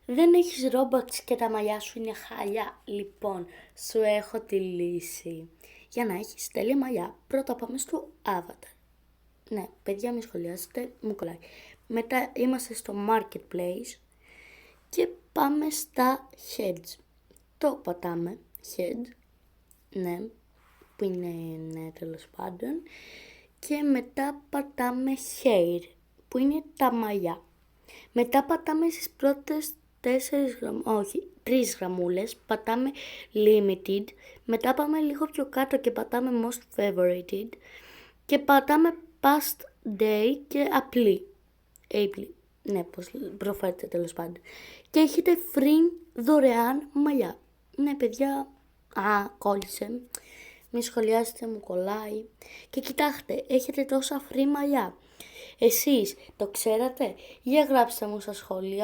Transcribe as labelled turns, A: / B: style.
A: Δεν έχεις Robux και τα μαλλιά σου είναι χάλια. Λοιπόν, σου έχω τη λύση. Για να έχεις τέλεια μαλλιά, πρώτα πάμε στο Avatar. Ναι, παιδιά, μην σχολιάσετε, μου κολλάει. Μετά είμαστε στο Marketplace και πάμε στα Heads. Το πατάμε, Head, ναι, που είναι, ναι, τέλος πάντων. Και μετά πατάμε Hair, που είναι τα μαλλιά. Μετά πατάμε στις πρώτες 3 γραμμούλες, πατάμε Limited. Μετά πάμε λίγο πιο κάτω και πατάμε Most Favorited. Και πατάμε Past Day και απλή. Ναι, πώς προφέρετε τέλος πάντων. Και έχετε free δωρεάν μαλλιά. Ναι, παιδιά, κόλλησε. Μη σχολιάσετε, μου κολλάει. Και κοιτάξτε, έχετε τόσα free μαλλιά. Εσείς το ξέρατε? Για γράψτε μου στα σχόλια.